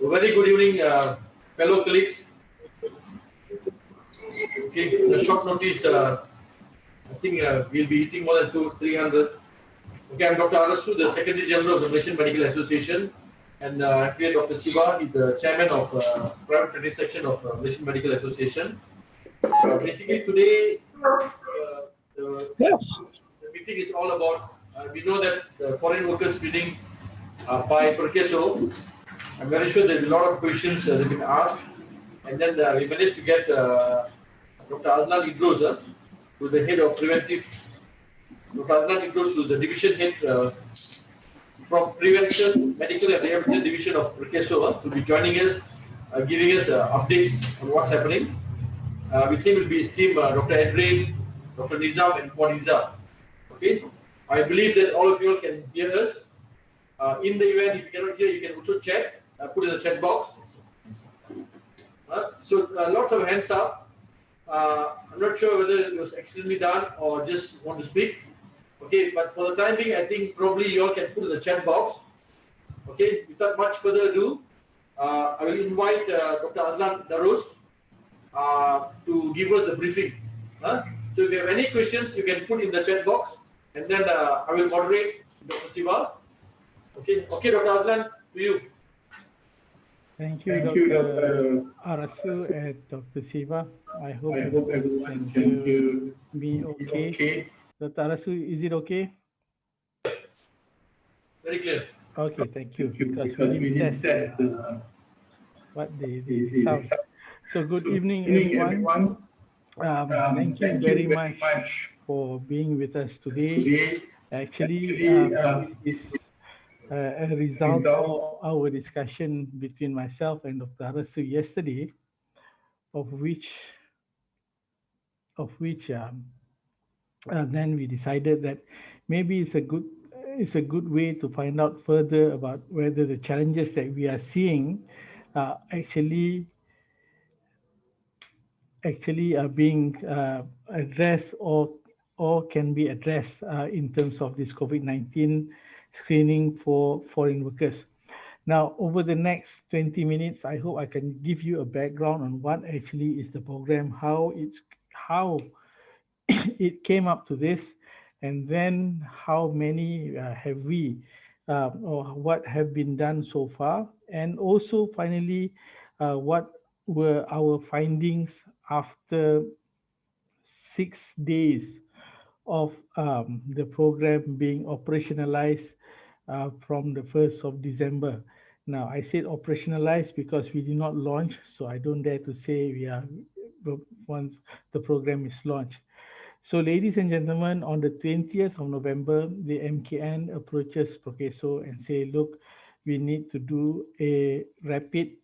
So very good evening, fellow colleagues. Okay, in a short notice, I think we'll be hitting more than 300. Okay, I'm Dr. Arasu, the Secretary General of the Malaysian Medical Association, and here Dr. Siva is the Chairman of Private Practice Section of Malaysian Medical Association. Basically, today the meeting is all about. We know that the foreign workers screening by PERKESO. I'm very sure there will be a lot of questions that have been asked, and then we managed to get Dr. Azlan Idros, who is the head of preventive. Dr. Azlan Idros, who is the division head from Prevention, Medical and Rehabilitation Division of PERKESO, will be joining us, giving us updates on what's happening. With him will be his team, Dr. Edrin, Dr. Nizam, and Puan Nizam. Okay, I believe that all of you all can hear us. In the event, if you cannot hear, you can also chat. Put in the chat box. So lots of hands up. I'm not sure whether it was accidentally done or just want to speak. Okay, but for the time being, I think probably you all can put in the chat box. Okay, without much further ado, I will invite Dr. Azlan Idros to give us the briefing. So if you have any questions, you can put in the chat box, and then I will moderate Dr. Siva. Okay, Dr. Azlan, to you. Thank you, Dr. Arasu and Dr. Siva. I hope everyone can hear me okay. Dr. Arasu, is it okay? Very clear. Okay, thank you. Because we didn't test what the sound. So good evening, everyone. Thank you very much for being with us today. Actually, this is a result of our discussion between myself and Dr. Arasu yesterday, of which then we decided that maybe it's a good way to find out further about whether the challenges that we are seeing actually are being addressed or can be addressed in terms of this COVID-19 screening for foreign workers. Now, over the next 20 minutes, I hope I can give you a background on what actually is the program, how it came up to this, and then how many have we or what have been done so far, and also finally what were our findings after 6 days of the program being operationalized from the 1st of December. Now, I said operationalized because we did not launch, so I don't dare to say we are once the program is launched. So, ladies and gentlemen, on the 20th of November, the MKN approaches PERKESO and say, look, we need to do a rapid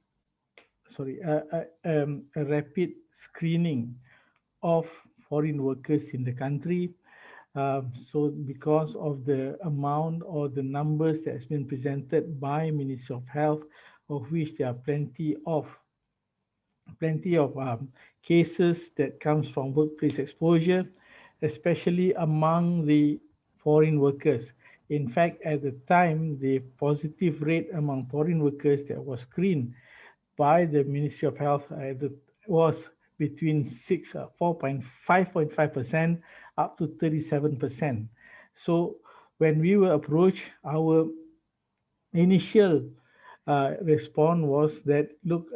screening of foreign workers in the country. So because of the amount or the numbers that has been presented by Ministry of Health, of which there are plenty of cases that comes from workplace exposure, especially among the foreign workers. In fact, at the time, the positive rate among foreign workers that was screened by the Ministry of Health was between 5.5% up to 37%. So when we were approached, our initial response was that, look,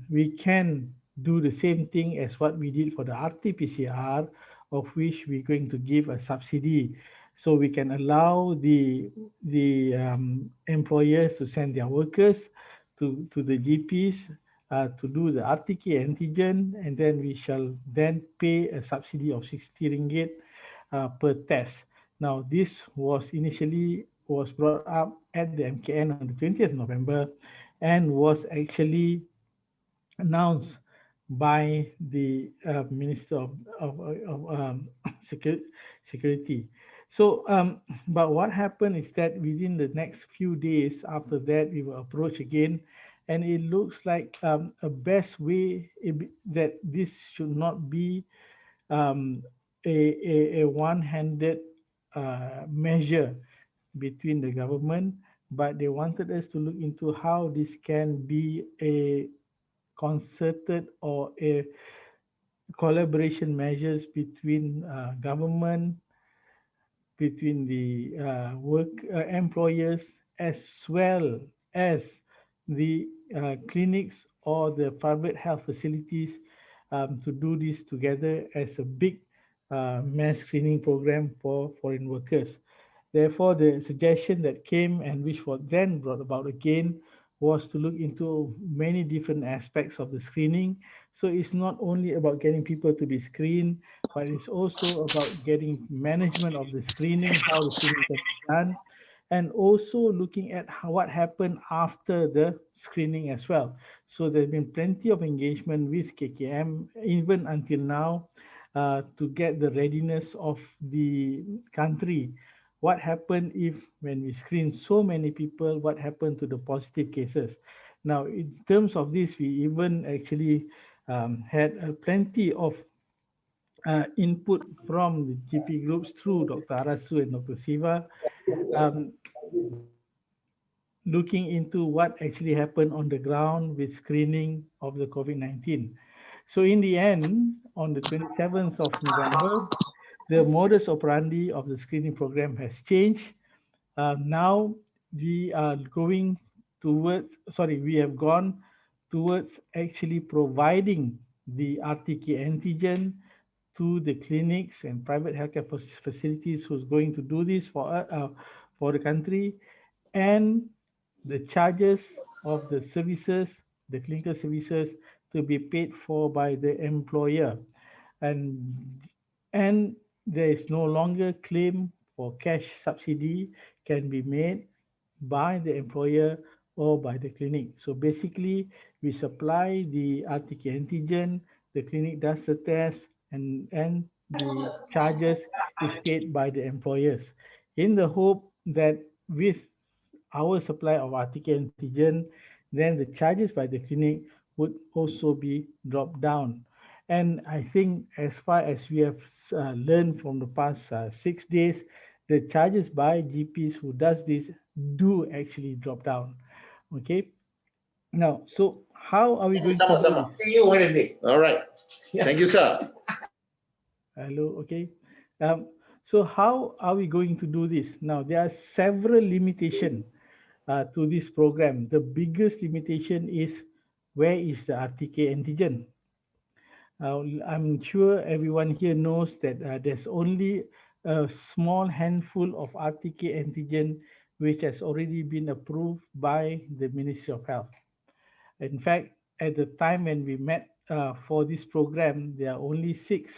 we can do the same thing as what we did for the RT-PCR, of which we're going to give a subsidy. So we can allow the employers to send their workers to the GPs to do the RTK Antigen, and then we shall then pay a subsidy of 60 ringgit per test. Now, this was initially brought up at the MKN on the 20th of November and was actually announced by the Minister of Security. So, but what happened is that within the next few days after that, we were approached again, and it looks like a best way that this should not be a one-handed measure between the government, but they wanted us to look into how this can be a concerted or a collaboration measures between government, between the work employers, as well as the clinics or the private health facilities, to do this together as a big mass screening program for foreign workers. Therefore, the suggestion that came and which was then brought about again was to look into many different aspects of the screening. So it's not only about getting people to be screened, but it's also about getting management of the screening, how the screening can be done, and also looking at what happened after the screening as well. So there's been plenty of engagement with KKM even until now, to get the readiness of the country. What happened if when we screen so many people, what happened to the positive cases? Now, in terms of this, we even actually had plenty of input from the GP groups through Dr. Arasu and Dr. Siva, um, looking into what actually happened on the ground with screening of the COVID-19. So in the end, on the 27th of November, the modus operandi of the screening program has changed. Now we are going we have gone towards actually providing the RTK antigen to the clinics and private healthcare facilities who's going to do this for the country, and the charges of the services, the clinical services, to be paid for by the employer, and and there is no longer claim for cash subsidy can be made by the employer or by the clinic. So basically, we supply the RTK antigen, the clinic does the test, and the charges is paid by the employers, in the hope that with our supply of RTK antigen, then the charges by the clinic would also be dropped down. And I think as far as we have learned from the past 6 days, the charges by GPs who does this do actually drop down. Okay. Now, so how are we going to do Sama-sama. this? See you Wednesday. All right. Thank you, sir. Hello. Okay. So how are we going to do this? Now, there are several limitations to this program. The biggest limitation is, where is the RTK antigen? I'm sure everyone here knows that there's only a small handful of RTK antigen which has already been approved by the Ministry of Health. In fact, at the time when we met for this program, there are only 6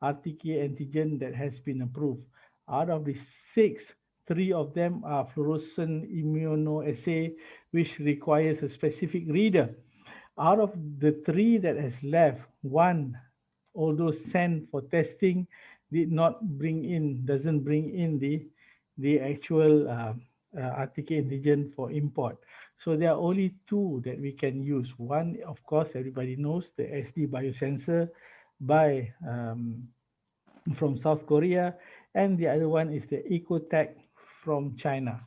RTK antigen that has been approved. Out of the six, three of them are fluorescent immunoassay, which requires a specific reader. Out of the three that has left, one, although sent for testing, doesn't bring in the actual RTK antigen for import. So there are only two that we can use. One, of course, everybody knows, the SD biosensor by from South Korea, and the other one is the Ecotech from China.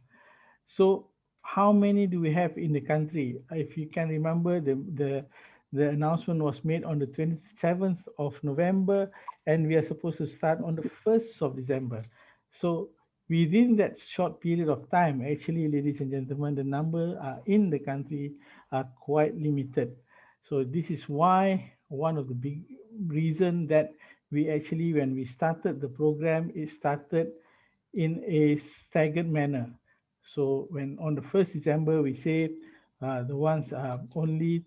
So how many do we have in the country? If you can remember, the announcement was made on the 27th of November, and we are supposed to start on the 1st of December. So within that short period of time, actually, ladies and gentlemen, the number in the country are quite limited. So this is why one of the big reason that we actually, when we started the program, it started in a staggered manner. So when on the 1st December, we say the ones only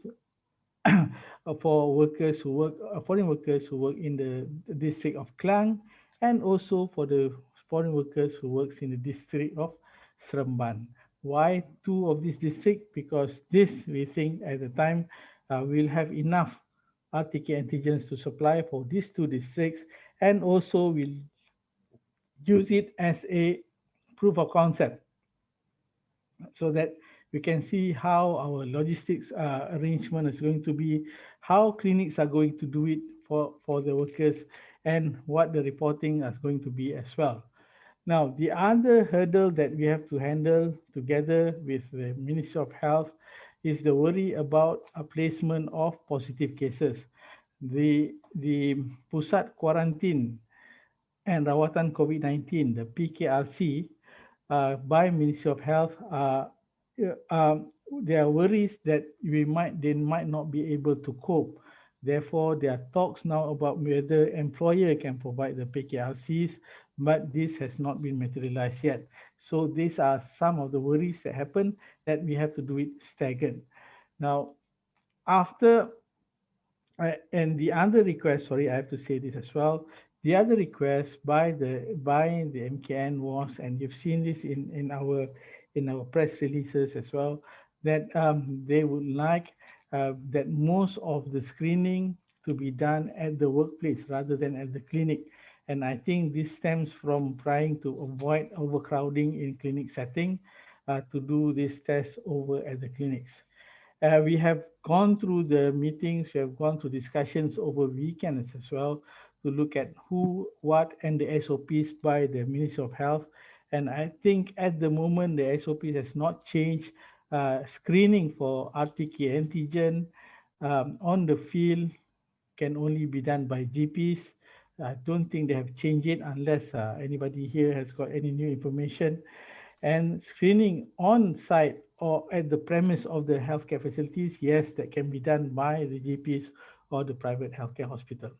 for workers who work, foreign workers who work in the district of Klang, and also for the foreign workers who works in the district of Seremban. Why two of these districts? Because this, we think at the time, we'll have enough RTK antigens to supply for these two districts, and also we'll use it as a proof of concept, so that we can see how our logistics arrangement is going to be, how clinics are going to do it for the workers, and what the reporting is going to be as well. Now, the other hurdle that we have to handle together with the Ministry of Health is the worry about a placement of positive cases. The Pusat Quarantine and Rawatan COVID-19, the PKRC, by Ministry of Health, there are worries that they might not be able to cope. Therefore, there are talks now about whether employer can provide the PKRCs, but this has not been materialized yet. So these are some of the worries that happen, that we have to do it staggered. Now, after and the other request, sorry, I have to say this as well. The other request by the MKN was, and you've seen this in our press releases as well, that they would like that most of the screening to be done at the workplace rather than at the clinic. And I think this stems from trying to avoid overcrowding in clinic setting, to do this test over at the clinics. We have gone through the meetings, we have gone through discussions over weekends as well, to look at who, what, and the SOPs by the Ministry of Health. And I think at the moment, the SOPs has not changed. Screening for RTK antigen on the field can only be done by GPs. I don't think they have changed it, unless anybody here has got any new information. And screening on site or at the premise of the healthcare facilities, yes, that can be done by the GPs or the private healthcare hospital.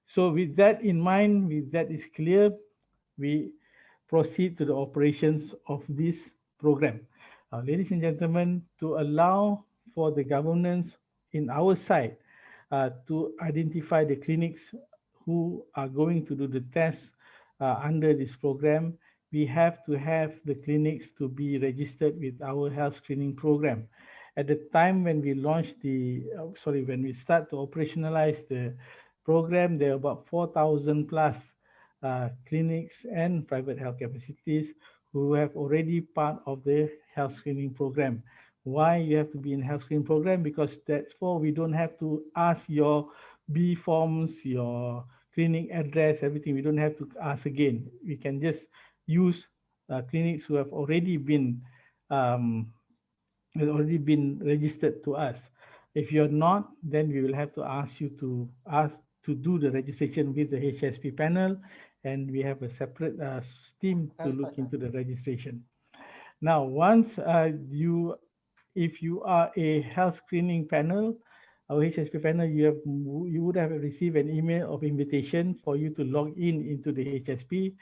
So with that in mind, with that is clear, we proceed to the operations of this program. Ladies and gentlemen, to allow for the governance in our side to identify the clinics who are going to do the tests under this program, we have to have the clinics to be registered with our health screening program. At the time when we launched when we start to operationalize the program, there are about 4,000 plus clinics and private healthcare facilities who have already part of the health screening program. Why you have to be in health screening program? Because that's for we don't have to ask your B forms, your clinic address, everything. We don't have to ask again. We can just use clinics who um, have already been registered to us. If you're not, then we will have to ask you to do the registration with the HSP panel, and we have a separate team to look into the registration. Now, once if you are a health screening panel, our HSP panel, you would have received an email of invitation for you to log in into the HSP,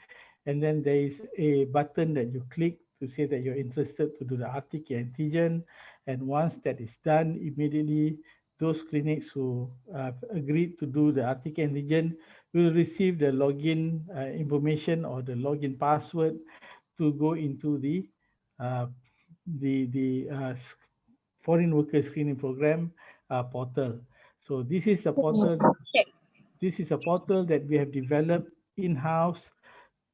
and then there is a button that you click to say that you're interested to do the RTK antigen. And once that is done, immediately those clinics who agreed to do the RTK antigen will receive the login information or the login password to go into uh, the foreign worker screening program portal. So this is a portal that we have developed in-house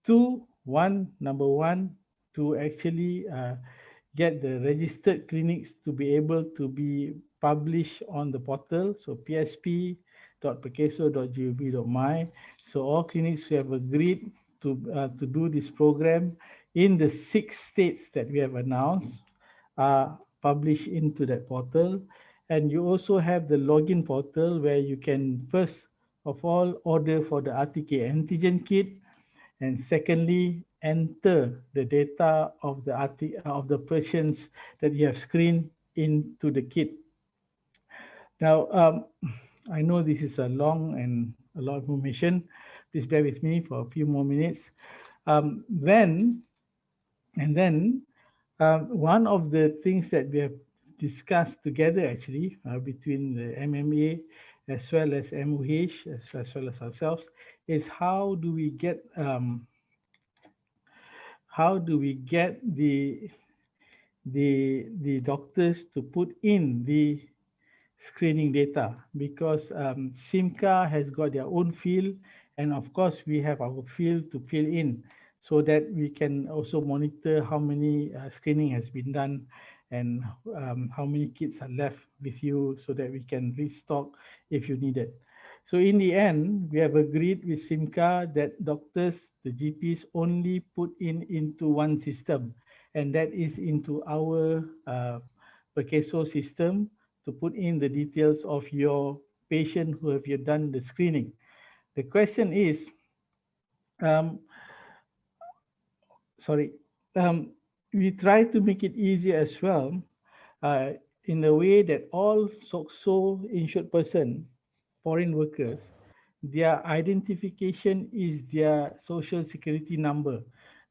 to number one, to actually get the registered clinics to be able to be published on the portal. So psp.perkeso.gov.my. So all clinics who have agreed to do this program in the 6 states that we have announced are published into that portal. And you also have the login portal where you can first of all order for the RTK antigen kit, and secondly, enter the data of the patients that you have screened into the kit. Now, I know this is a long and a lot of information. Please bear with me for a few more minutes. Then one of the things that we have discussed together actually between the MMA as well as MOH as well as ourselves is how do we get the doctors to put in the screening data, because SIMCA has got their own field, and of course we have our field to fill in, so that we can also monitor how many screening has been done, and how many kits are left with you, so that we can restock if you need it. So in the end, we have agreed with SIMCA that doctors the GPs only put in into one system, and that is into our PERKESO system to put in the details of your patient who have you done the screening. The question is, um, sorry, um, we try to make it easier as well, uh, in a way that all SOCSO insured person, foreign workers, their identification is their social security number.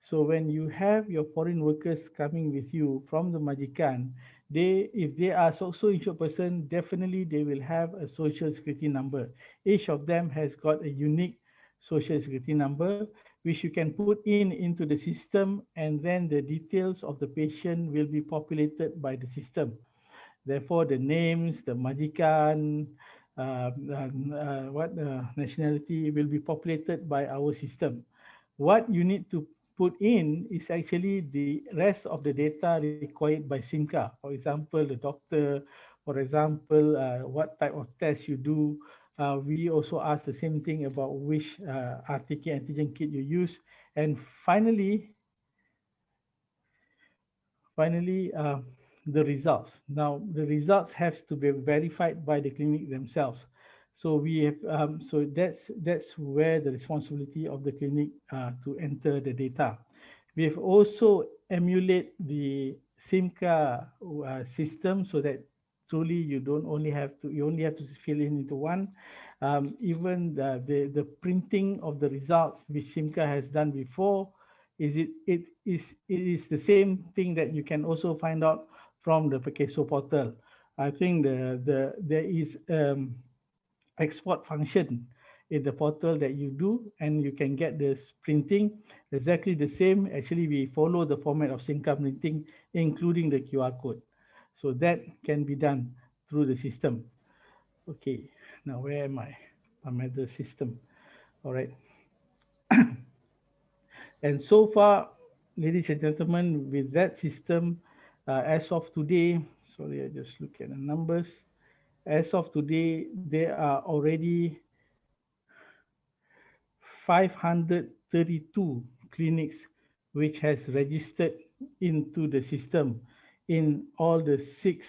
So when you have your foreign workers coming with you from the Majikan, if they are SOCSO insured person, definitely they will have a social security number. Each of them has got a unique social security number, which you can put in into the system, and then the details of the patient will be populated by the system. Therefore, the names, the majikan, what nationality will be populated by our system. What you need to put in is actually the rest of the data required by SIMCA. For example, the doctor, for example, what type of test you do. We also ask the same thing about which RTK antigen kit you use. And finally, the results. Now, the results have to be verified by the clinic themselves. So that's where the responsibility of the clinic to enter the data. We have also emulate the SIMCA system so that truly you only have to fill in into one. Even the printing of the results which SIMCA has done before, it is the same thing that you can also find out from the PERKESO portal. I think there is export function in the portal that you do, and you can get this printing exactly the same. Actually, we follow the format of SIMCA printing, including the QR code. So that can be done through the system. Okay, now where am I? I'm at the system. All right. And so far, ladies and gentlemen, with that system, as of today, sorry, I just look at the numbers. As of today, there are already 532 clinics which has registered into the system in all the six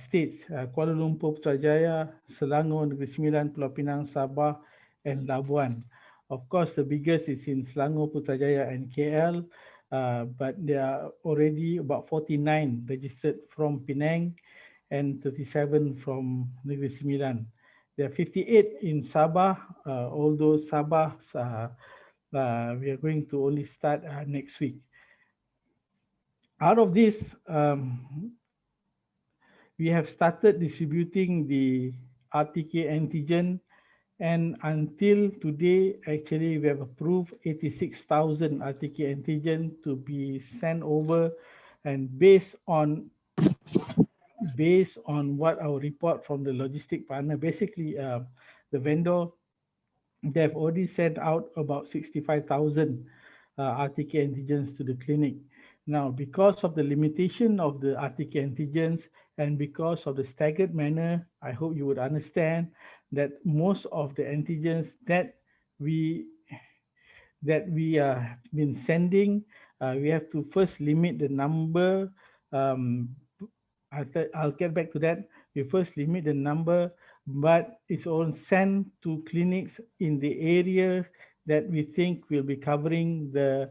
states, Kuala Lumpur, Putrajaya, Selangor, Negeri Sembilan, Pulau Pinang, Sabah, and Labuan. Of course, the biggest is in Selangor, Putrajaya, and KL, but there are already about 49 registered from Penang and 37 from Negeri Sembilan. There are 58 in Sabah, although Sabah, we are going to only start next week. Out of this, we have started distributing the RTK antigen, and until today, actually, we have approved 86,000 RTK antigen to be sent over, and based on what our report from the logistic partner, basically the vendor, they've already sent out about 65,000 RTK antigens to the clinic. Now, because of the limitation of the RTK antigens and because of the staggered manner, I hope you would understand that most of the antigens that we have been sending, we have to first limit the number. Um, I'll get back to that. We first limit the number, but it's all sent to clinics in the area that we think will be covering the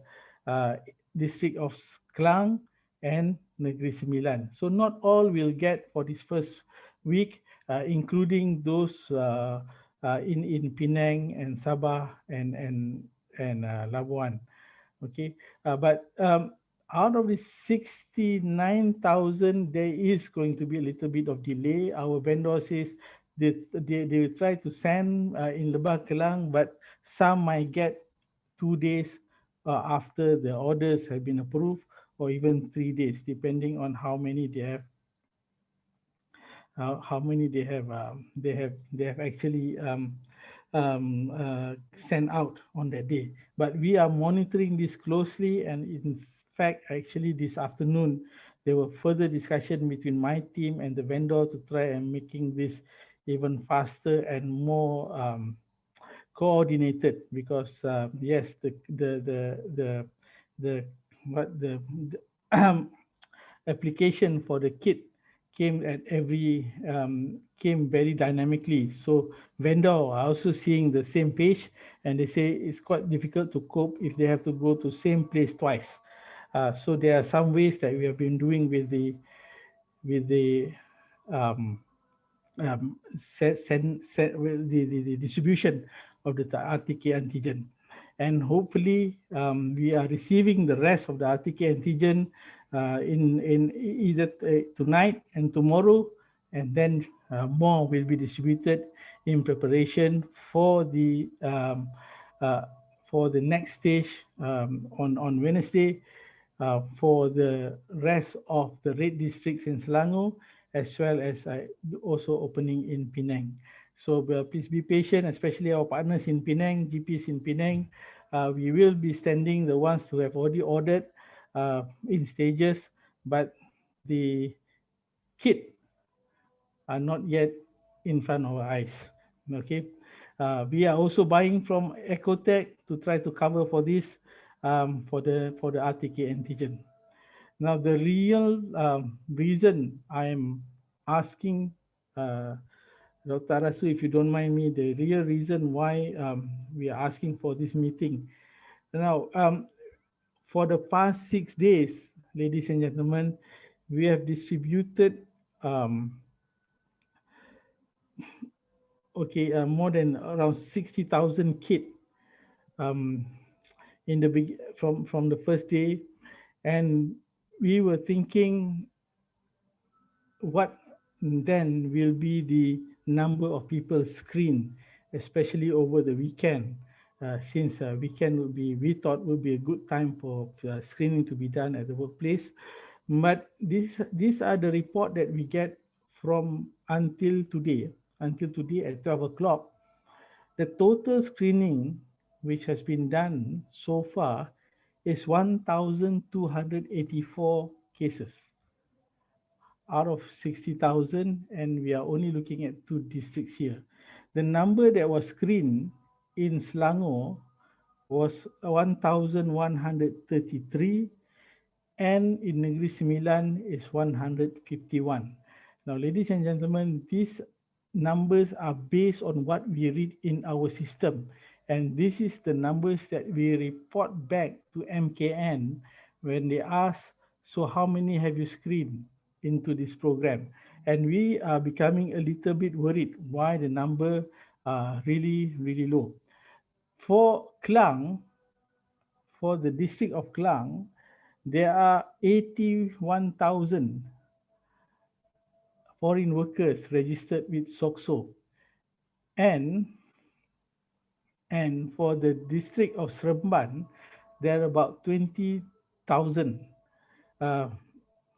district of Klang and Negeri Sembilan. So not all will get for this first week, including those in Penang and Sabah and Labuan. Okay, but out of the 69,000, there is going to be a little bit of delay. Our vendor says they will try to send in Lebah Kelang, but some might get 2 days after the orders have been approved, or even 3 days, depending on how many they have. They have actually sent out on that day. But we are monitoring this closely, and in fact, actually this afternoon, there were further discussion between my team and the vendor to try and making this even faster and more coordinated, because yes, the what the application for the kit came at every came very dynamically. So vendor are also seeing the same page, and they say it's quite difficult to cope if they have to go to same place twice. So there are some ways that we have been doing with the um, the distribution of the RTK antigen. And hopefully we are receiving the rest of the RTK antigen in either tonight and tomorrow, and then more will be distributed in preparation uh, for the next stage on Wednesday, for the rest of the red districts in Selangor, as well as also opening in Penang. So please be patient, especially our partners in Penang, GPs in Penang. We will be sending the ones who have already ordered in stages, but the kit are not yet in front of our eyes. Okay, we are also buying from Ecotech to try to cover for this for the RTK antigen. Now, the real reason I am asking Dr. Arasu, if you don't mind me, the real reason why we are asking for this meeting. Now, for the past 6 days, ladies and gentlemen, we have distributed more than around 60,000 kit um, in the from the first day, and we were thinking what then will be the number of people screened, especially over the weekend, since weekend would be, we thought would be a good time for screening to be done at the workplace. But these are the report that we get from until today at 12 o'clock. The total screening which has been done so far is 1,284 cases out of 60,000, and we are only looking at 2 districts here. The number that was screened in Selangor was 1,133, and in Negeri Sembilan is 151. Now, ladies and gentlemen, these numbers are based on what we read in our system, and this is the numbers that we report back to MKN when they ask, so how many have you screened into this program? And we are becoming a little bit worried why the number are really low. For Klang, for the district of Klang, there are 81,000 foreign workers registered with SOCSO. And for the district of Seremban, there are about 20,000 uh,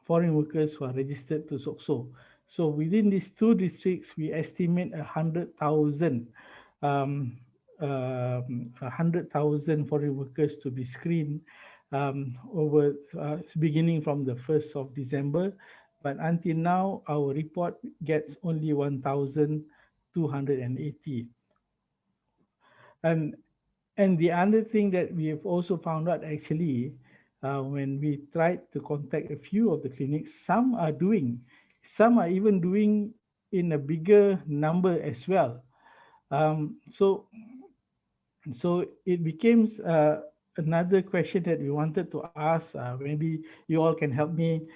foreign workers who are registered to SOCSO. So within these two districts, we estimate 100,000 foreign workers to be screened over beginning from the 1st of December. But until now, our report gets only 1,280. And the other thing that we have also found out, actually, when we tried to contact a few of the clinics, some are even doing in a bigger number as well. So it becomes another question that we wanted to ask. Maybe you all can help me.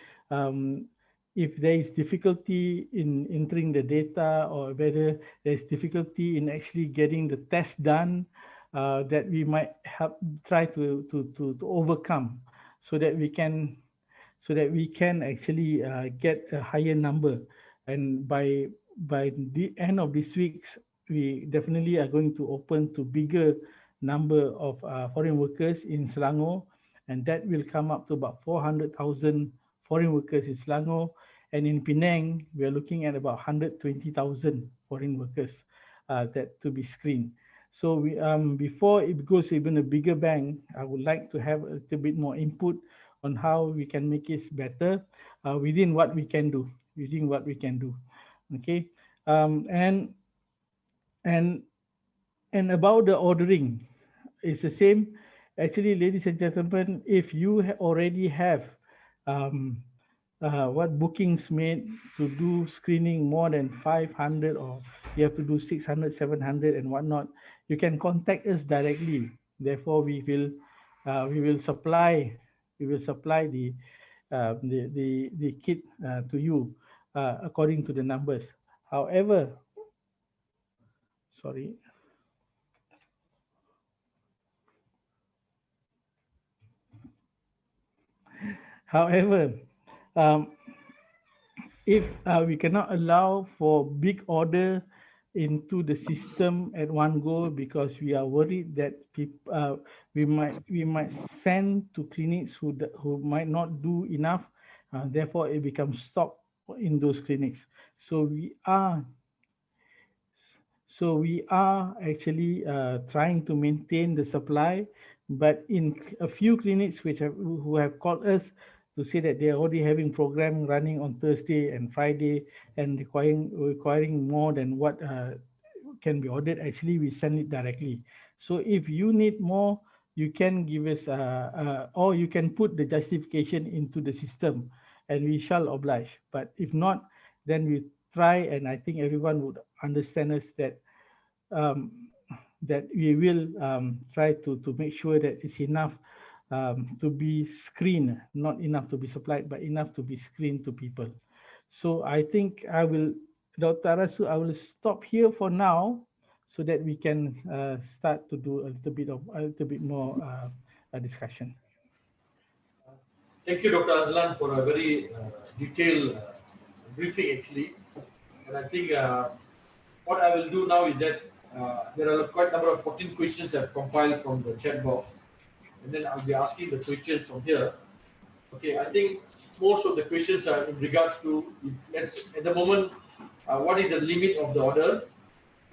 If there is difficulty in entering the data, or whether there's difficulty in actually getting the test done, that we might help try to overcome, so that we can actually get a higher number. And by the end of this week, we definitely are going to open to bigger number of foreign workers in Selangor, and that will come up to about 400,000 foreign workers in Selangor. And in Penang, we are looking at about 120,000 foreign workers that to be screened. So we, before it goes even a bigger bang, I would like to have a little bit more input on how we can make it better within what we can do, Okay, and And about the ordering, it's the same. Actually, ladies and gentlemen, if you already have um, what bookings made to do screening more than 500, or you have to do 600, 700 and whatnot, you can contact us directly. Therefore, we will supply the kit to you according to the numbers. However, sorry. However, um, if we cannot allow for big order into the system at one go, because we are worried that we might send to clinics who might not do enough, therefore it becomes stock in those clinics. So we are actually trying to maintain the supply, but in a few clinics who have called us to say that they are already having program running on Thursday and Friday and requiring more than what can be ordered, actually we send it directly. So if you need more, you can give us or you can put the justification into the system and we shall oblige. But if not, then we try, and I think everyone would understand us um, that we will try to make sure that it's enough to be screened, not enough to be supplied, but enough to be screened to people. So I think Dr. Arasu, I will stop here for now so that we can start to do a little bit more discussion. Thank you, Dr. Azlan, for a very detailed briefing, actually. And I think what I will do now is that there are quite a number of 14 questions I've compiled from the chat box. And then I'll be asking the questions from here. Okay, I think most of the questions are in regards to, at the moment, what is the limit of the order?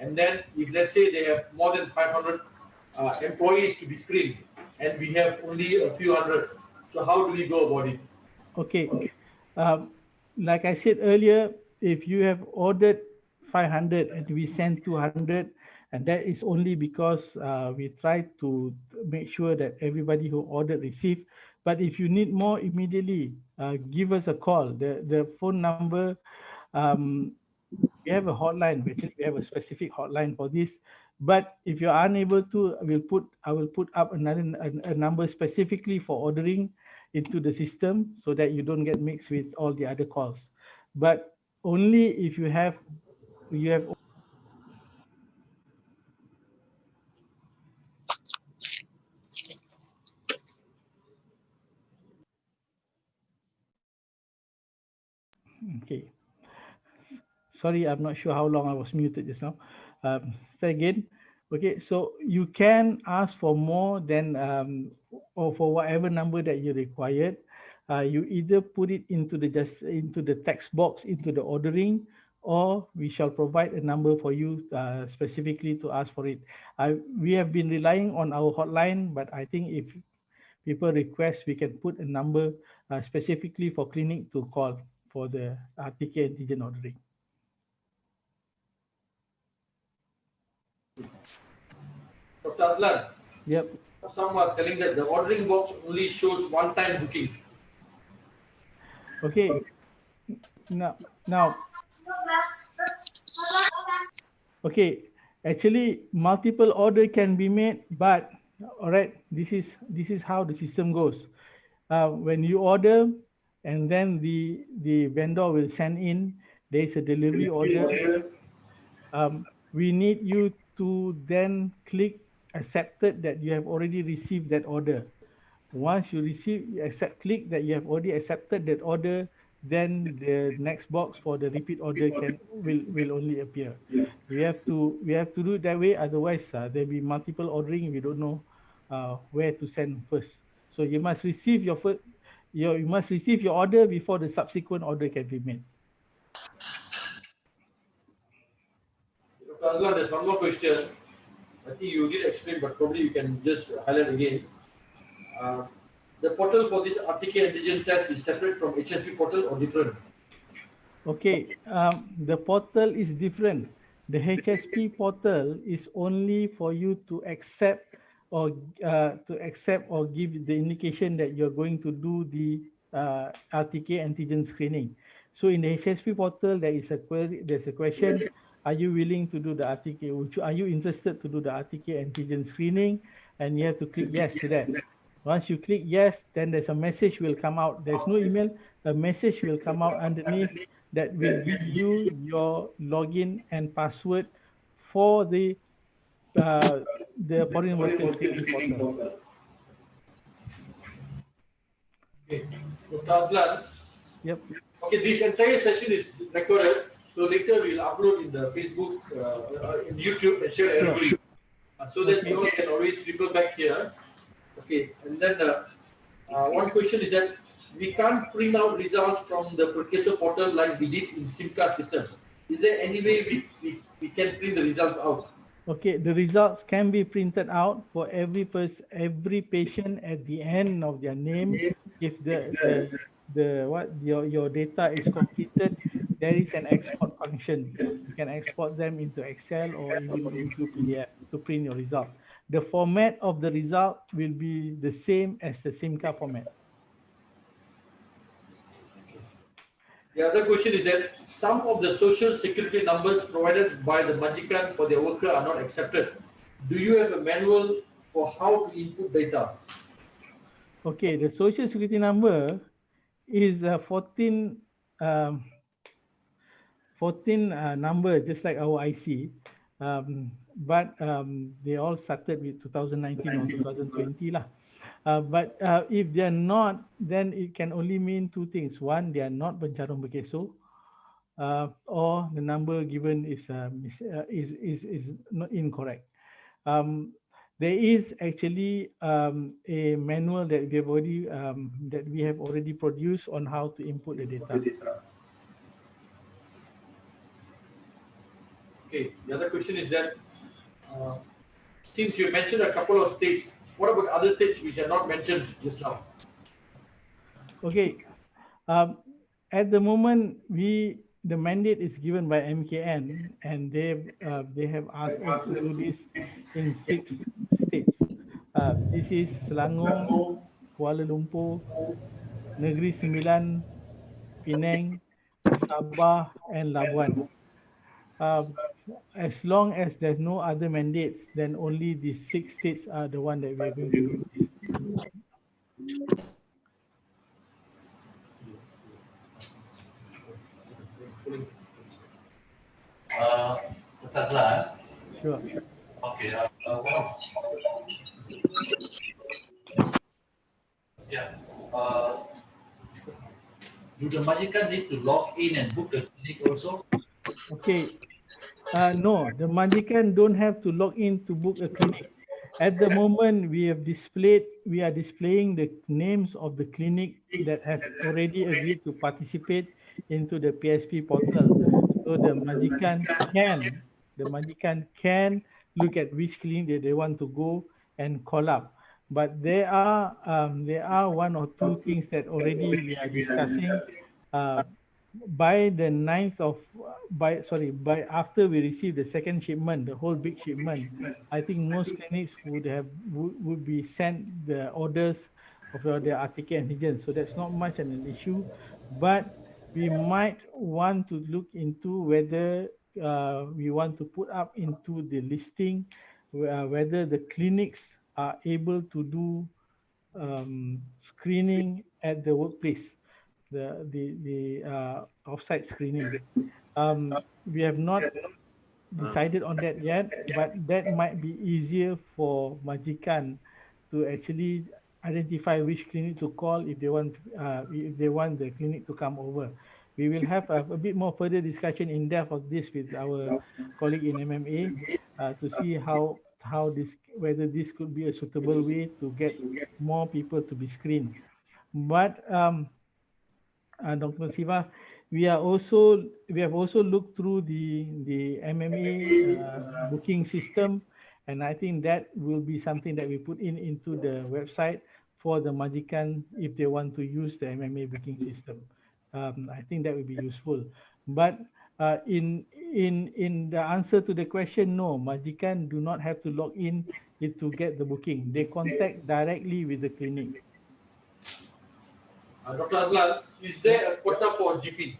And then if let's say they have more than 500 employees to be screened and we have only a few hundred, so how do we go about it? Okay. Like I said earlier, if you have ordered 500 and we send 200, and that is only because we try to make sure that everybody who ordered receive. But if you need more immediately, give us a call. The phone number, um, we have a hotline. Actually, we have a specific hotline for this. But if you're unable to, I will put up a number specifically for ordering into the system so that you don't get mixed with all the other calls. But only if you have. Okay. Sorry, I'm not sure how long I was muted just now. Say again. Okay, so you can ask for more than or for whatever number that you required. You either put it into the text box into the ordering, or we shall provide a number for you specifically to ask for it. We have been relying on our hotline, but I think if people request, we can put a number specifically for clinic to call for the RTK antigen ordering. Dr. Aslan, Yep. some are telling that the ordering box only shows one-time booking. Okay. Now, okay. Actually, multiple order can be made, but all right, this is how the system goes. When you order, and then the vendor will send in, there is a delivery order. We need you to then click accepted that you have already received that order. Once you click that you have already accepted that order, then the next box for the repeat order will only appear. We have to do it that way. Otherwise, there'll be multiple ordering. We don't know where to send first. So you must receive you must receive your order before the subsequent order can be made. Dr. Aslan, there's one more question. I think you did explain, but probably you can just highlight again. The portal for this RTK antigen test is separate from HSP portal or different? Okay, the portal is different. The HSP portal is only for you to accept or give the indication that you're going to do the RTK antigen screening. So in the HSP portal, there is a query, there's a question: are you willing to do the RTK? Are you interested to do the RTK antigen screening? And you have to click yes to that. Once you click yes, then there's a message will come out. There's no email. A message will come out underneath that will give you your login and password for the foreign worker screening portal. Okay. So, Tazlan, Yep. okay, this entire session is recorded. So later we'll upload in the Facebook, in YouTube, and share everybody, so that you all can always refer back here. Okay, and then one question is that we can't print out results from the PERKESO portal like we did in SIMCA system. Is there any way we can print the results out? Okay, the results can be printed out for every patient at the end of their name. If your data is completed, there is an export function. You can export them into Excel or even into PDF to print your result. The format of the result will be the same as the SIMCA format. The other question is that some of the social security numbers provided by the Majikan for their worker are not accepted. Do you have a manual for how to input data? Okay, the social security number is 14 number, just like our IC, but they all started with 2019 or 2020 lah. But if they're not, then it can only mean two things. One, they are not pencarung PERKESO, or the number given is not incorrect. There is actually a manual that we have already produced on how to input the data. Okay, the other question is that since you mentioned a couple of states, what about other states which are not mentioned just now? Okay, at the moment the mandate is given by MKN, and they have asked us to do this in 6 states. This is Selangor, Kuala Lumpur, Negeri Sembilan, Penang, Sabah, and Labuan. As long as there's no other mandates, then only these 6 states are the one that we are going to do this. Sure. Okay. Yeah. Do the Majikan need to log in and book the clinic also? Okay. No, the Majikan don't have to log in to book a clinic. At the moment, we are displaying the names of the clinic that have already agreed to participate into the PSP portal. So the Majikan can look at which clinic that they want to go and call up. But there are one or two things that already we are discussing. By the 9th of by after we receive the second shipment, the whole big shipment, I think most clinics would be sent the orders of their RTK antigen. So that's not much an issue, but we might want to look into whether we want to put up into the listing whether the clinics are able to do screening at the workplace, the offsite screening. We have not decided on that yet, but that might be easier for Majikan to actually identify which clinic to call if they want the clinic to come over. We will have a bit more further discussion in depth of this with our colleague in MMA to see whether this could be a suitable way to get more people to be screened. But Dr. Siva, we have also looked through the MMA booking system, and I think that will be something that we put into the website for the Majikan if they want to use the MMA booking system. I think that will be useful. But In the answer to the question, no, Majikan do not have to log in to get the booking. They contact directly with the clinic. Dr. Aslan, is there a quota for GP?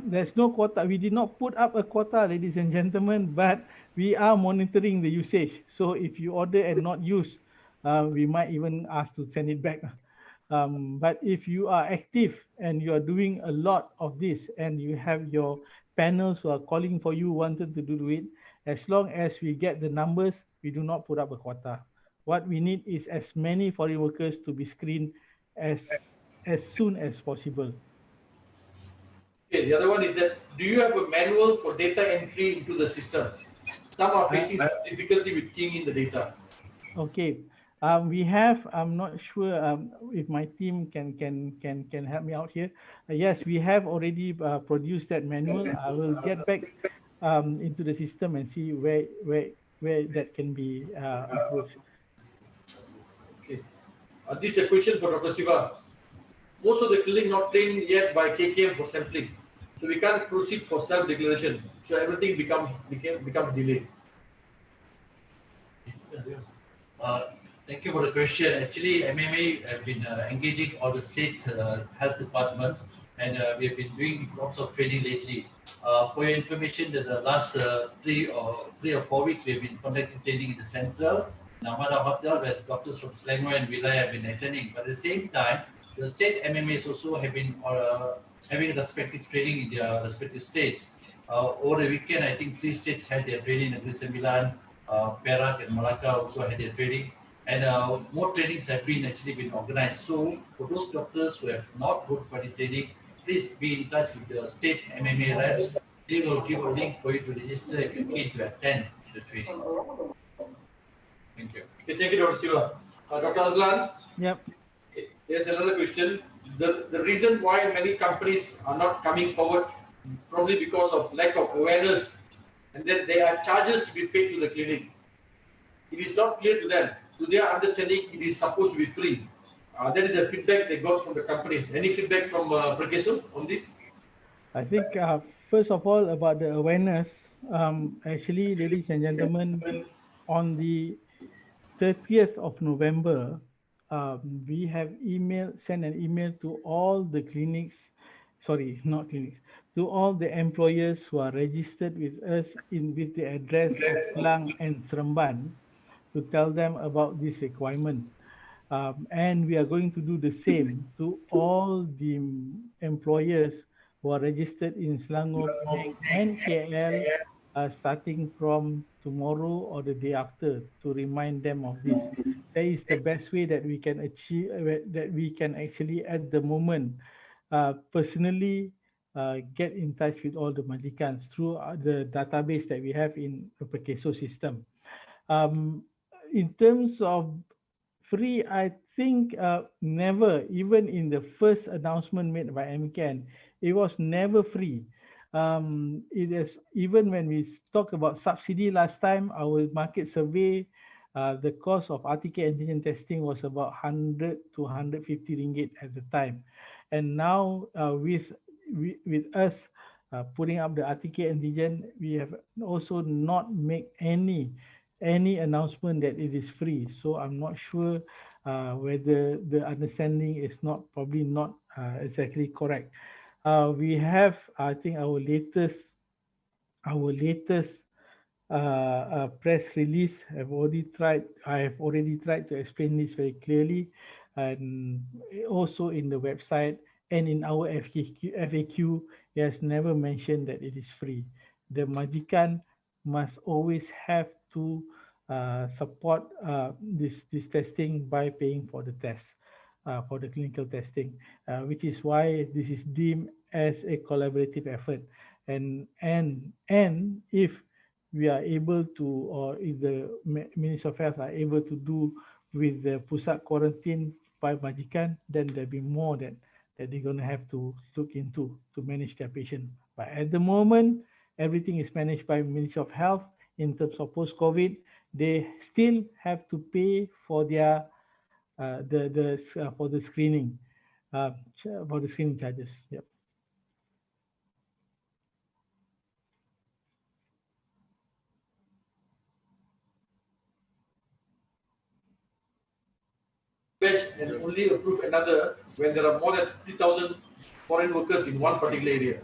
There's no quota. We did not put up a quota, ladies and gentlemen, but we are monitoring the usage. So if you order and not use, we might even ask to send it back. But if you are active and you are doing a lot of this and you have your panels who are calling for you, wanted to do it, as long as we get the numbers, we do not put up a quota. What we need is as many foreign workers to be screened as soon as possible. Okay, the other one is that, do you have a manual for data entry into the system? Some are facing some difficulty with keying in the data. Okay, we have. I'm not sure if my team can help me out here. Yes, we have already produced that manual. I will get back into the system and see where that can be approached. Okay, this is a question for Dr. Siva. Most of the clinic not trained yet by KKM for sampling, so we can't proceed for self-declaration. So everything becomes delayed. Thank you for the question. Actually, MMA have been engaging all the state health departments, and we have been doing lots of training lately. For your information, that the last 3 or 4 weeks, we have been conducting training in the central, in Amara Hotel, where doctors from Selangor and Wilayah have been attending. But at the same time, the state MMAs also have been having respective training in their respective states. Over the weekend, I think 3 states had their training in Negeri Sembilan, Perak and Malacca also had their training, and more trainings have been organized. So for those doctors who have not gone for the training, please be in touch with the state MMA reps. They will give a link for you to register if you need to attend the training. Thank you. Okay, thank you, Dr. Siva. Dr. Aslan? Yep. Here's another question. The reason why many companies are not coming forward, probably because of lack of awareness, and then there are charges to be paid to the clinic. It is not clear to them. To their understanding, it is supposed to be free. That is a feedback they got from the companies. Any feedback from PERKESO on this? I think first of all about the awareness. Actually, ladies and gentlemen, on the 30th of November, we have sent an email to all the clinics, sorry, not clinics, to all the employers who are registered with us with the address of Klang and Seremban to tell them about this requirement. And we are going to do the same to all the employers who are registered in Selangor, Penang, and KL, starting from tomorrow or the day after, to remind them of this. That is the best way that we can achieve, that we can actually at the moment personally get in touch with all the Majikans through the database that we have in the PERKESO system. In terms of free, I think never, even in the first announcement made by MCAN, it was never free. It is, even when we talk about subsidy last time, our market survey, the cost of RTK antigen testing was about 100 to 150 ringgit at the time. And now with us putting up the RTK antigen, we have also not made any announcement that it is free. So I'm not sure whether the understanding is probably not exactly correct. We have, I think, our latest press release. I have already tried to explain this very clearly, and also in the website and in our FAQ, it has never mentioned that it is free. The Majikan must always have to support this testing by paying for the test, for the clinical testing, which is why this is deemed as a collaborative effort. And if we are able to, or if the Ministry of Health are able to do with the pusat quarantine by Majikan, then there'll be more that they're going to have to look into to manage their patient. But at the moment, everything is managed by Ministry of Health. In terms of post-COVID, they still have to pay for their for the screening charges. Yep. batch and only approve another when there are more than 50,000 foreign workers in one particular area?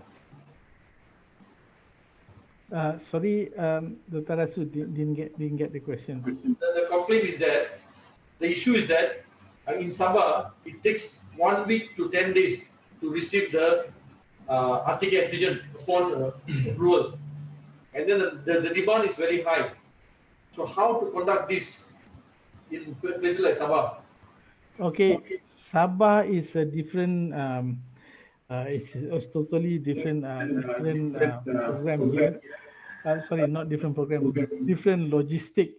Sorry, Dr. Rasu didn't get the question. The complaint is that the issue is that in Sabah it takes 1 week to 10 days to receive the RTK antigen upon approval, and then the demand is very high. So how to conduct this in places like Sabah? Okay, Sabah is a different. It's a totally different program here. Sorry, not different program, different logistic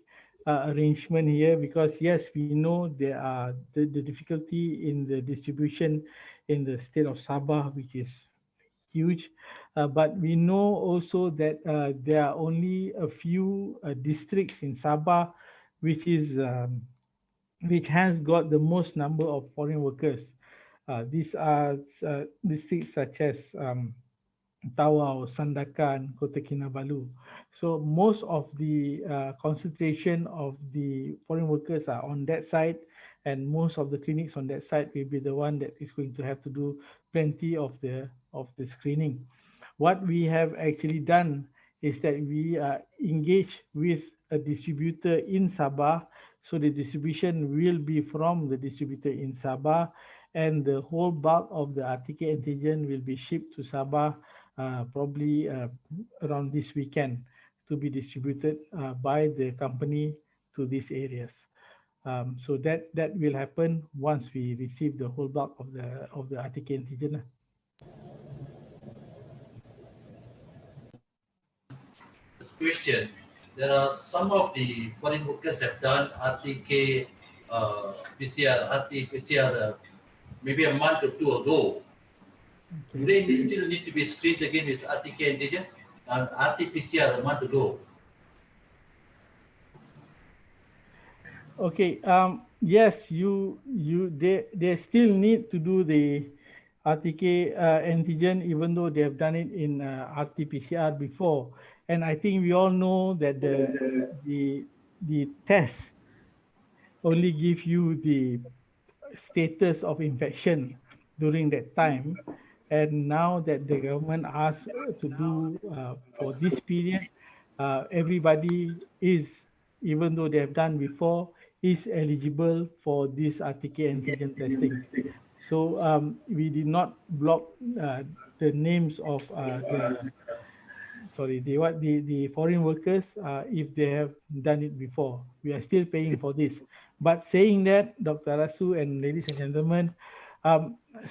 arrangement here, because yes, we know there are the difficulty in the distribution in the state of Sabah, which is huge. But we know also that there are only a few districts in Sabah which is which has got the most number of foreign workers. These are districts such as Tawau, Sandakan, Kota Kinabalu. So most of the concentration of the foreign workers are on that side, and most of the clinics on that side will be the one that is going to have to do plenty of the screening. What we have actually done is that we engage with a distributor in Sabah. So the distribution will be from the distributor in Sabah, and the whole bulk of the RTK antigen will be shipped to Sabah probably around this weekend to be distributed by the company to these areas. So that will happen once we receive the whole bulk of the RTK antigen. This question, there are some of the foreign workers have done RTK PCR maybe a month or two ago. Do they still need to be screened again with RTK antigen and RT-PCR a month ago? Okay. Yes, they still need to do the RTK antigen, even though they have done it in RT-PCR before. And I think we all know that the test only give you the status of infection during that time. And now that the government asked to do for this period, everybody is, even though they have done before, is eligible for this RTK antigen testing. So we did not block the names of the foreign workers if they have done it before. We are still paying for this. But saying that, Dr. Rasu and ladies and gentlemen,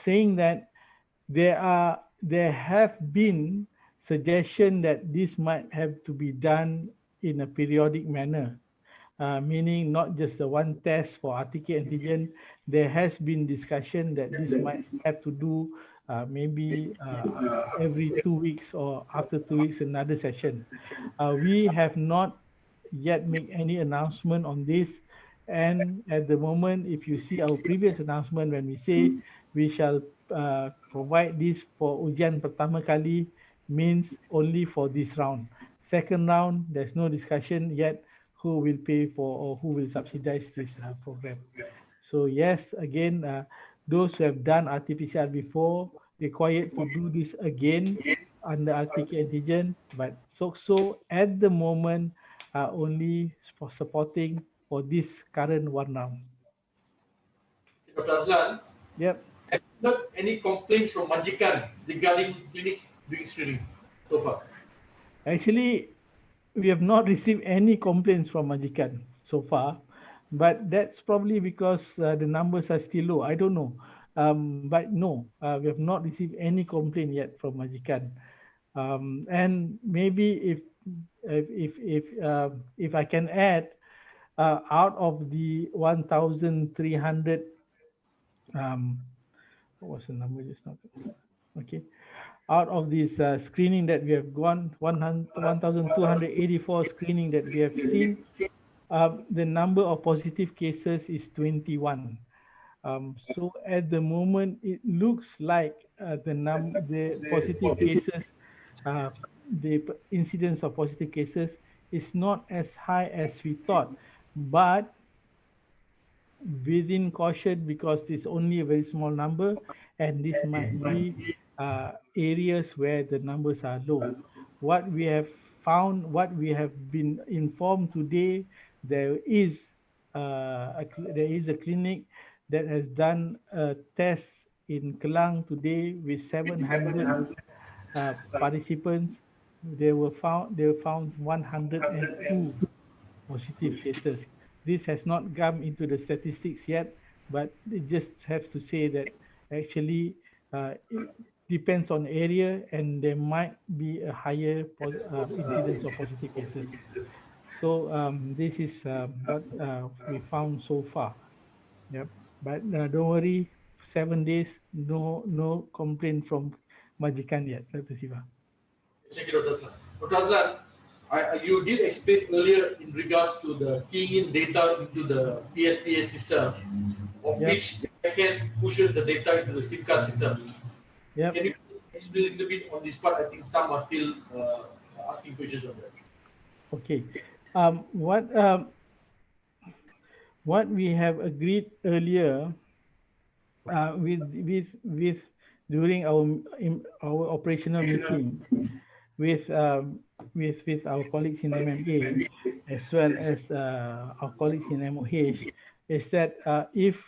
saying that there have been suggestion that this might have to be done in a periodic manner, meaning not just the one test for RTK antigen. There has been discussion that this might have to do maybe every 2 weeks, or after 2 weeks another session. We have not yet made any announcement on this, and at the moment, if you see our previous announcement, when we say we shall provide this for ujian pertama kali, means only for this round. Second round, there's no discussion yet who will pay for or who will subsidize this program. So yes, again, those who have done RT-PCR before required to do this again under RTK antigen, but so at the moment only for supporting for this current one round. Dr. Azlan, Yep. have you heard any complaints from Majikan regarding clinics doing screening so far? Actually, we have not received any complaints from Majikan so far, but that's probably because the numbers are still low. I don't know. But no, we have not received any complaint yet from Majikan. And maybe if I can add, out of the 1,300, what was the number just now? Okay, out of this screening that we have gone, 1,284 screening that we have seen, the number of positive cases is 21. So at the moment, it looks like the positive cases, the incidence of positive cases is not as high as we thought. But within caution because it's only a very small number, and this must be areas where the numbers are low. What we have found, what we have been informed today, there is there is a clinic that has done a test in Kelang today with 700 participants. They were found 102 positive cases. This has not come into the statistics yet, but it just have to say that actually it depends on area, and there might be a higher incidence of positive cases. So this is what we found so far. Yep. But don't worry, 7 days, no complaint from Majikan yet, Dr. Siva. Thank you, Dr. Aslan. Dr. Aslan, you did explain earlier in regards to the keying in data into the PSPA system, of Yep. which the backend pushes the data into the SIM card system. Yep. Can you explain a little bit on this part? I think some are still asking questions on that. Okay. What we have agreed earlier with during our operational meeting with our colleagues in MMA as well as our colleagues in MOH is that if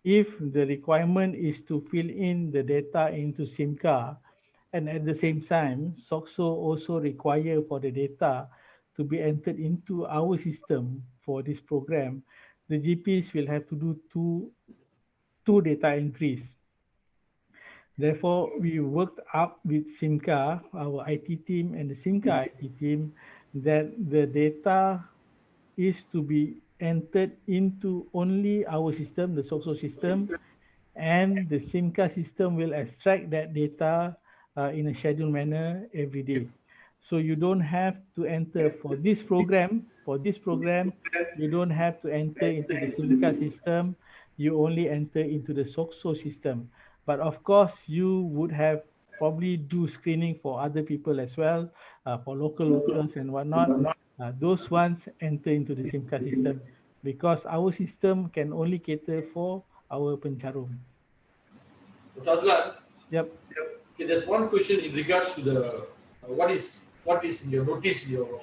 the requirement is to fill in the data into SIM card, and at the same time SOCSO also require for the data to be entered into our system for this program, the GPs will have to do two data entries. Therefore, we worked up with SIMCA, our IT team, and the SIMCA IT team, that the data is to be entered into only our system, the SOCSO system, and the SIMCA system will extract that data in a scheduled manner every day. So you don't have to enter for this program. For this program, you don't have to enter into the SIMCA system. You only enter into the SOCSO system. But of course, you would have probably do screening for other people as well, for local workers and whatnot. Those ones enter into the SIMCA system because our system can only cater for our pencarum. Dr. Aslan, Yep. okay, there's one question in regards to the what is in your notice in your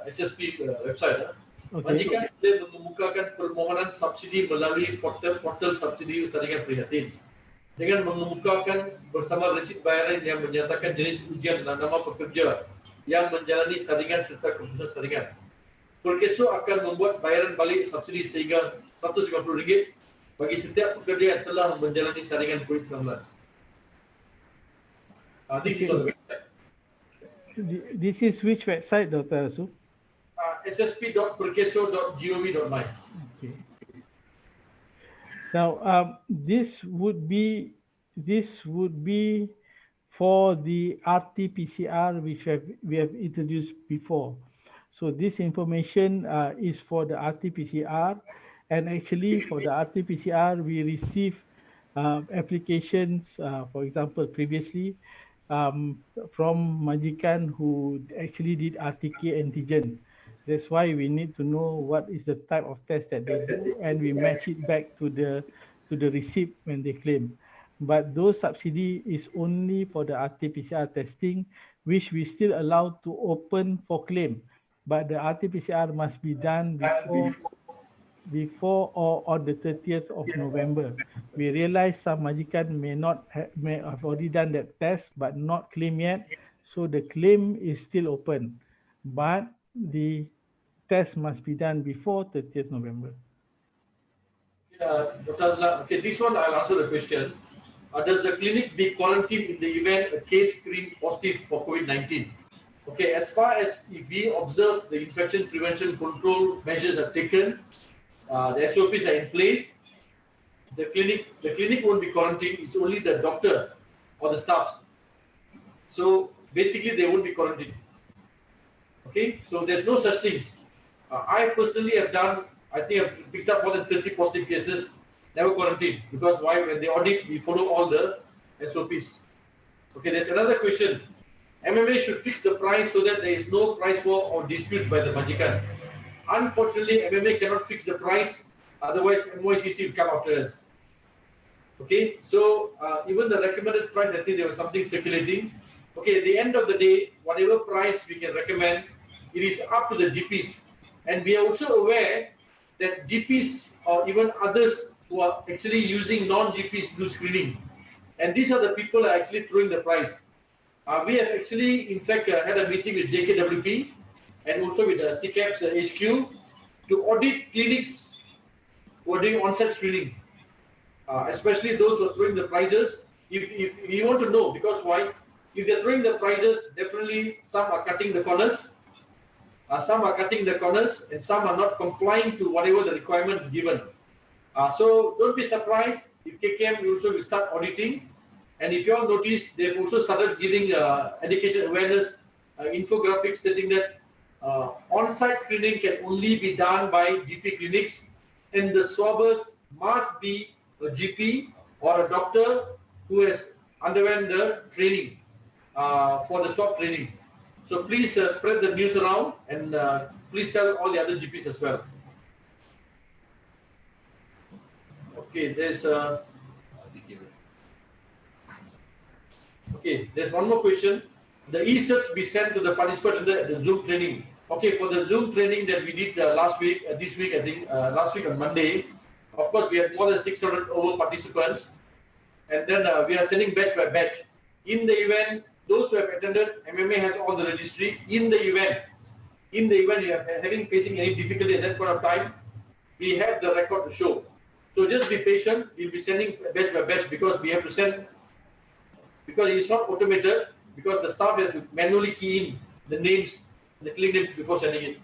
SSP website. Okay. Majikan boleh mengemukakan permohonan subsidi melalui portal subsidi saringan prihatin dengan mengemukakan bersama resit bayaran yang menyatakan jenis ujian dan nama pekerja yang menjalani saringan serta keputusan saringan. PERKESO akan membuat bayaran balik subsidi sehingga RM150 bagi setiap pekerja yang telah menjalani saringan COVID-19. This is on the website. This is which website, Dr. Asu? ssp.perkeso.gov.my. Okay. Now, this would be for the RT-PCR which we have introduced before. So this information is for the RT-PCR, and actually for the RT-PCR we receive applications, for example, previously from Majikan who actually did RTK Antigen. That's why we need to know what is the type of test that they do, and we match it back to the receipt when they claim. But those subsidy is only for the RT-PCR testing, which we still allowed to open for claim. But the RT-PCR must be done before or on the 30th of November. We realize some Majikan may have already done that test but not claim yet. So the claim is still open, but the test must be done before 30th November. Dr. Aslan, okay, this one I'll answer the question. Does the clinic be quarantined in the event a case screened positive for COVID-19? Okay, as far as if we observe the infection prevention control measures are taken, the SOPs are in place, the clinic won't be quarantined. It's only the doctor or the staff. So basically they won't be quarantined. Okay, so there's no such thing. I personally have done, I think I've picked up more than 30 positive cases, never quarantined, because why? When they audit, we follow all the SOPs. Okay, there's another question. MMA should fix the price so that there is no price war or disputes by the Majikan. Unfortunately, MMA cannot fix the price Otherwise, MOICC will come after us. Okay, so even the recommended price, I think there was something circulating. Okay, at the end of the day, whatever price we can recommend, it is up to the GPs. And we are also aware that GPs or even others who are actually using non-GPs to do screening. And these are the people who are actually throwing the price. We have actually, in fact, had a meeting with JKWP and also with CCAP's HQ to audit clinics who are doing on-site screening. Especially those who are throwing the prices. If you want to know, because why? If they're throwing the prices, definitely some are cutting the corners. Some are cutting the corners and some are not complying to whatever the requirement is given. So don't be surprised if KKM also will start auditing. And if you all notice, they've also started giving education awareness infographics stating that on-site screening can only be done by GP clinics, and the swabbers must be a GP or a doctor who has underwent the training for the swab training. So please spread the news around and please tell all the other GPs as well. Okay, there's one more question. The e-certs be sent to the participant in the Zoom training. Okay, for the Zoom training that we did last week, this week I think, last week on Monday, of course we have more than 600 over participants, and then we are sending batch by batch. In the event, those who have attended, MMA has all the registry. In the event you are facing any difficulty at that point of time, we have the record to show. So just be patient. We'll be sending batch by batch because we have to send, because it's not automated, because the staff has to manually key in the names, the clinic names before sending it.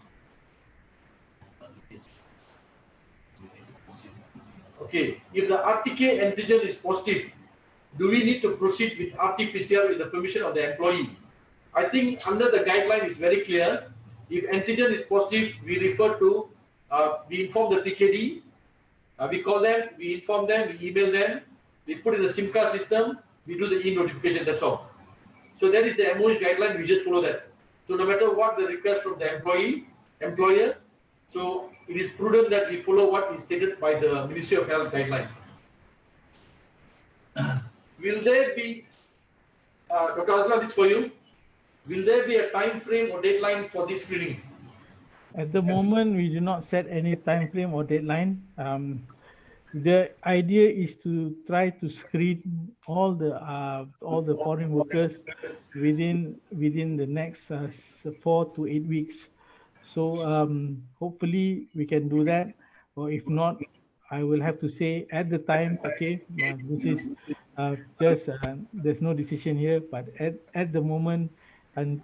Okay, if the RTK antigen is positive, do we need to proceed with RT-PCR with the permission of the employee? I think under the guideline is very clear. If antigen is positive, we refer to, we inform the TKD, we call them, we inform them, we email them, we put in the SIM card system, we do the e-notification, that's all. So that is the MOH guideline, we just follow that. So no matter what the request from the employer, so it is prudent that we follow what is stated by the Ministry of Health guideline. Will there be, Dr. Azla, this for you, will there be a time frame or deadline for this screening? At the moment, we do not set any time frame or deadline. The idea is to try to screen all the foreign workers within the next 4 to 8 weeks. So hopefully we can do that, or if not, I will have to say at the time, okay, this is just there's no decision here, but at the moment, and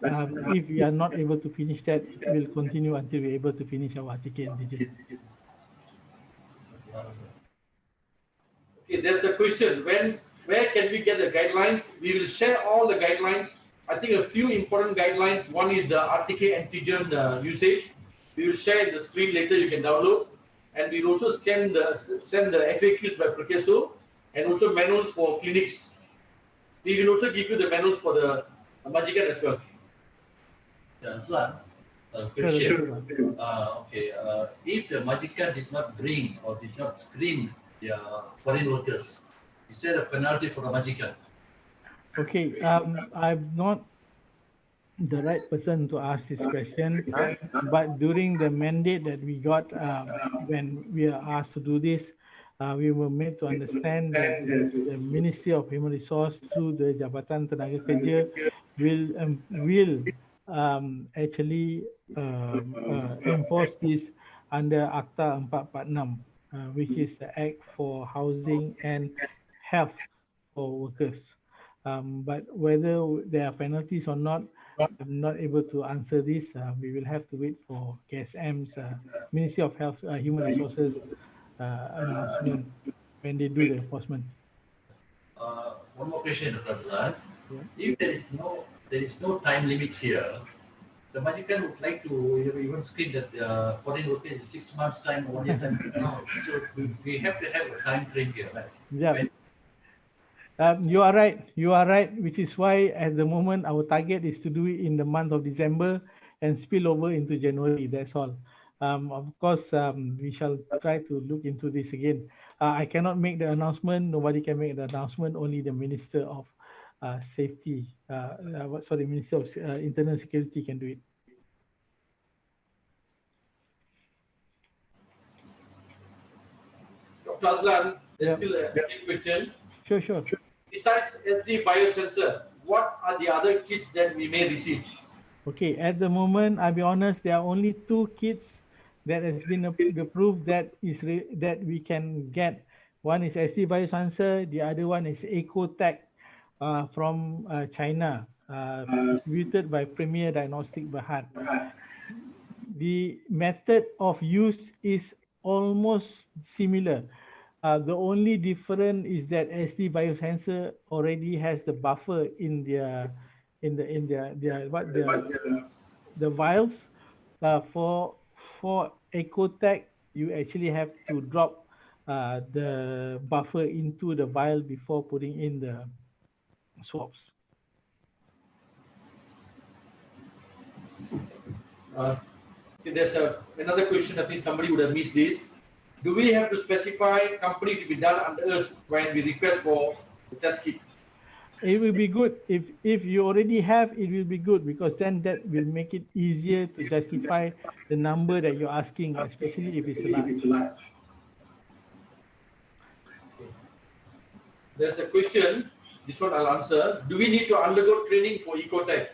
if we are not able to finish that, we'll continue until we're able to finish our RTK antigen. Okay, there's a question. Where can we get the guidelines? We will share all the guidelines. I think a few important guidelines. One is the RTK antigen usage. We will share the screen later. You can download, and we'll also send the FAQs by PERKESO and also manuals for clinics. We will also give you the manuals for the Majikan as well. Aslan, question. If the Majikan did not bring or did not screen their foreign workers, is there a penalty for the Majikan? Okay, I'm not the right person to ask this question, but during the mandate that we got when we are asked to do this, we were made to understand that the Ministry of Human Resource through the Jabatan Tenaga Kerja will actually enforce this under Akta 446, which is the Act for Housing and Health for Workers. But whether there are penalties or not, I'm not able to answer this. We will have to wait for KSM's Ministry of Health, Human Resources announcement when they do the enforcement. One more question, Dr. Azlan. If there is no time limit here, the Majikan would like to even screen that foreign worker in 6 months' time or 1 year time. So we have to have a time frame here, right? Yeah. You are right. You are right, which is why at the moment our target is to do it in the month of December and spill over into January. That's all. Of course, we shall try to look into this again. I cannot make the announcement. Nobody can make the announcement. Only the Minister of Safety, sorry, Minister of Internal Security can do it. Dr. Azlan, there's Yeah. still a question. Sure, sure. Besides SD biosensor, what are the other kits that we may receive? Okay, at the moment, I'll be honest, there are only 2 kits that has been approved that that we can get. One is SD Biosensor, the other one is EcoTech from China, distributed by Premier Diagnostic Berhad. The method of use is almost similar. The only difference is that SD Biosensor already has the buffer in the vials. For Ecotech, you actually have to drop the buffer into the vial before putting in the swabs. Okay, there's another question. I think somebody would have missed this. Do we have to specify company to be done under us when we request for the test kit? It will be good if you already have. It will be good because then that will make it easier to justify the number that you're asking, especially if it's large. There's a question. This one I'll answer. Do we need to undergo training for Ecotech?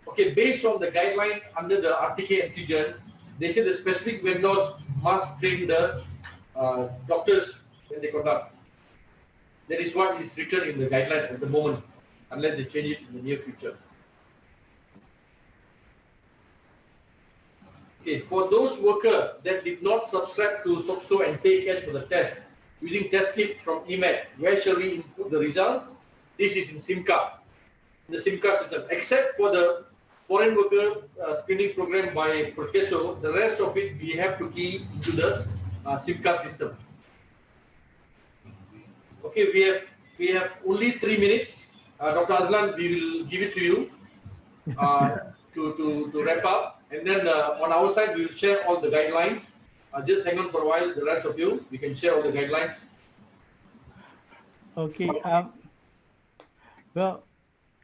Okay, based on the guideline under the RTK Antigen, they say the specific vendors must train the doctors when they conduct. That is what is written in the guideline at the moment, unless they change it in the near future. Okay, for those workers that did not subscribe to SOXO and pay cash for the test using test kit from EMAT, where shall we input the result? This is in SIMCA, the SIMCA system, except for the foreign worker screening program by PERKESO. The rest of it we have to key into the SIMCA system. Okay, we have only 3 minutes. Dr. Azlan, we will give it to you to wrap up, and then on our side we will share all the guidelines. Just hang on for a while. The rest of you, we can share all the guidelines. Okay. Well,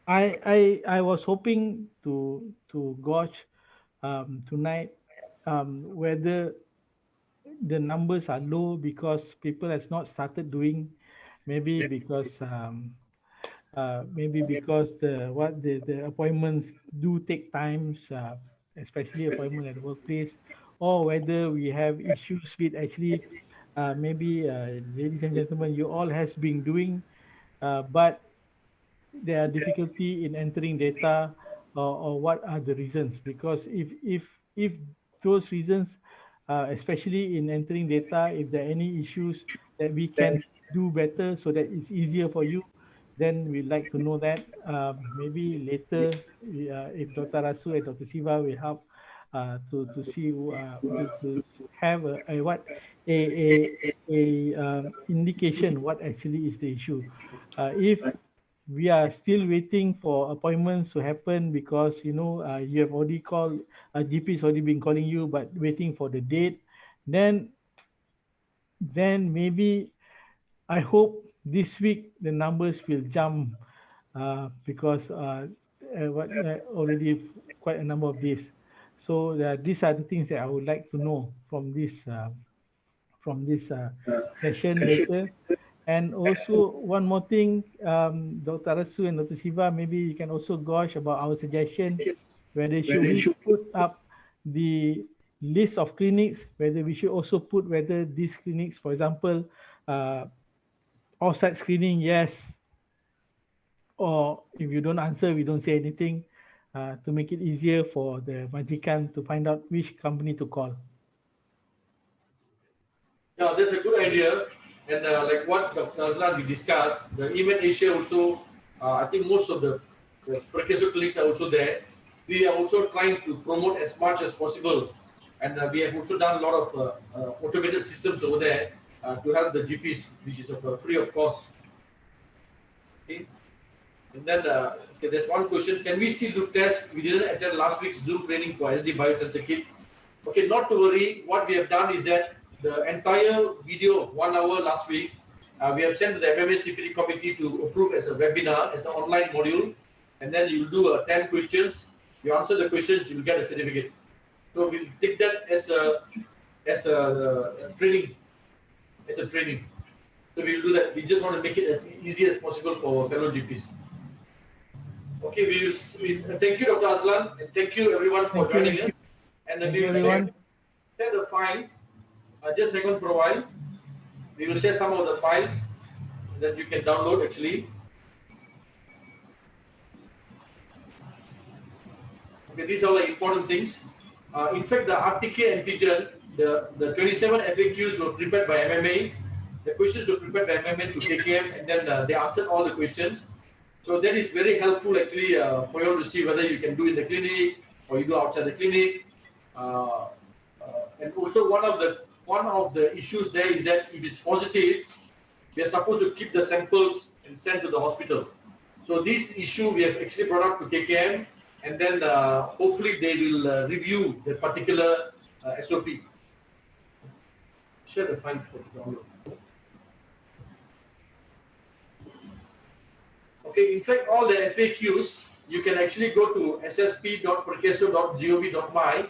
I was hoping to gauge tonight whether the numbers are low because people has not started doing, maybe because the appointments do take times, especially appointment at the workplace, or whether we have issues with actually maybe ladies and gentlemen, you all has been doing, but there are difficulty in entering data, or what are the reasons? Because if those reasons, especially in entering data, if there are any issues that we can do better so that it's easier for you, then we'd like to know that. Maybe later, if Dr. Rasu and Dr. Siva will help to see to have a indication what actually is the issue. If we are still waiting for appointments to happen because you have already called, GP has already been calling you, but waiting for the date, then maybe I hope this week the numbers will jump because already quite a number of days. So these are the things that I would like to know from this session later. And also one more thing, Dr. Rasu and Dr. Siva, maybe you can also gauge about our suggestion, whether should we put up the list of clinics, whether we should also put whether these clinics, for example, offsite screening, yes, or if you don't answer, we don't say anything, to make it easier for the majikan to find out which company to call. Yeah, that's a good idea. And like what Dr. Azlan we discussed, the EMET Asia also, I think most of the PERKESO clinics are also there. We are also trying to promote as much as possible. And we have also done a lot of automated systems over there to help the GPs, which is free of cost. Okay. And then okay, there's one question. Can we still do tests? We didn't attend last week's Zoom training for SD Biosensor Kit. Okay, not to worry. What we have done is that the entire video of 1 hour last week, we have sent to the MMA CPD committee to approve as a webinar, as an online module, and then you will do 10 questions. You answer the questions, you will get a certificate. So we'll take that as a training, So we'll do that. We just want to make it as easy as possible for fellow GPs. Okay, we will thank you, Dr. Aslan, and thank you everyone for joining us. And then we will share the files. Just hang on for a while. We will share some of the files that you can download actually. Okay, these are the important things. In fact, the RTK Antigen, the 27 FAQs were prepared by MMA. The questions were prepared by MMA to KKM, and then they answered all the questions. So that is very helpful actually for you to see whether you can do in the clinic or you do outside the clinic. And also one of the issues there is that if it's positive, we are supposed to keep the samples and send to the hospital. So this issue we have actually brought up to KKM, and then hopefully they will review the particular SOP. Share the file for download. Okay, in fact, all the FAQs, you can actually go to ssp.perkeso.gov.my,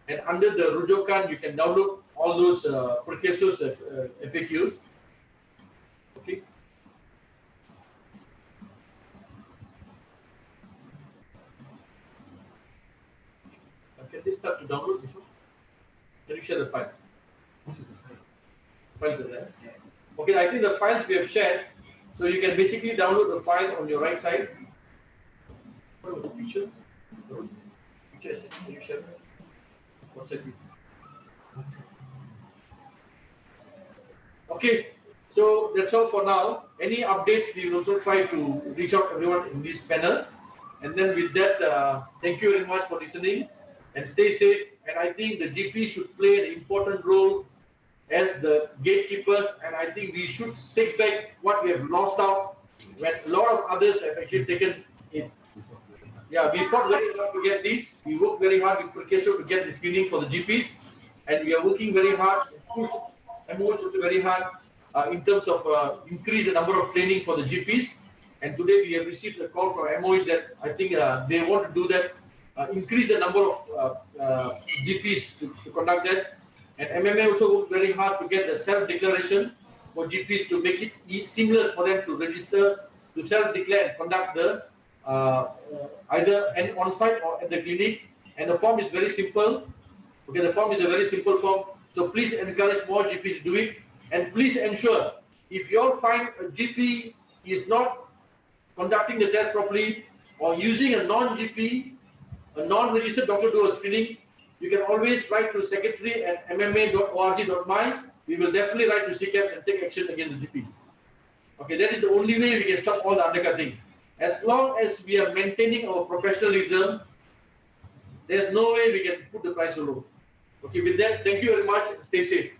and under the Rujukan, you can download all those PERKESO's FAQs. Okay. Can they start to download this one? Can you share the file? This is the file. Files are there. Okay, I think the files we have shared. So you can basically download the file on your right side. What about the picture? Picture, can you share that? What's it? Okay, so that's all for now. Any updates, we will also try to reach out to everyone in this panel. And then with that, thank you very much for listening and stay safe. And I think the GP should play an important role as the gatekeepers, and I think we should take back what we have lost out when a lot of others have actually taken it. Yeah, we fought very hard to get this. We worked very hard with PERKESO to get the screening for the GPs, and we are working very hard, pushed MOs also very hard in terms of increase the number of training for the GPs. And today we have received a call from MOs that I think they want to do that, increase the number of GPs to conduct that. And MMA also worked very hard to get the self-declaration for GPs to make it seamless for them to register, to self-declare and conduct the either on-site or at the clinic. And the form is very simple. Okay, the form is a very simple form. So please encourage more GPs to do it. And please ensure, if you all find a GP is not conducting the test properly or using a non-GP, a non-registered doctor to do a screening, you can always write to secretary@mma.org.my. We will definitely write to CCAP and take action against the GP. Okay, that is the only way we can stop all the undercutting. As long as we are maintaining our professionalism, there's no way we can put the price so low. Okay, with that, thank you very much and stay safe.